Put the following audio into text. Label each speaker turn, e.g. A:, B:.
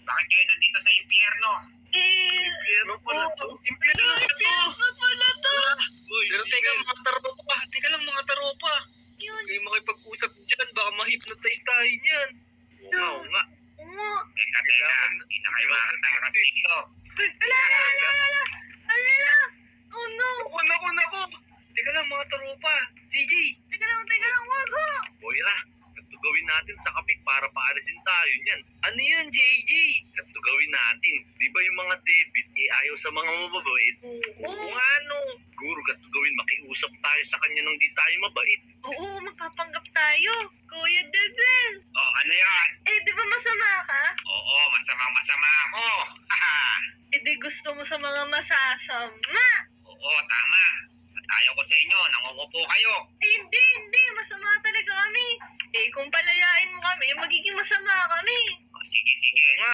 A: Bakit kayo nandito sa impyerno?
B: Impyerno pala to. Impyerno pala to.
C: Impyerno pala to.
B: Uy, pero teka mga taropa. Teka lang mga taropa.
C: Yun.
B: Kayo makipag-usap dyan. Baka ma-hypnotize tayo niyan. Oo nga.
C: Oo.
A: Teka, hindi na kayo makakatakas dito.
C: Ala. Oh no.
B: Naku. Teka lang mga taropa. CJ.
C: Teka lang, wag ho.
B: Moira, ganito gawin natin sa kapit para paalisin tayo niyan. Ano yan, JJ? Ganito gawin natin. Di ba yung mga debit, ayaw sa mga mababait? Oo nga, no. Siguro ganito gawin, makiusap tayo sa kanya nang di tayo mabait.
C: Oo, magpapanggap tayo. Kuya Debel.
A: Oh, ano yan?
C: Di ba masama ka?
A: Oo, masamang-masama ako. Haha.
C: Di gusto mo sa mga masasama.
A: Oo, tama. At ayaw ko sa inyo, nangungupo kayo.
C: Hindi. Masama talaga kami. Kung palayain mo kami, magiging masama kami.
A: O, sige.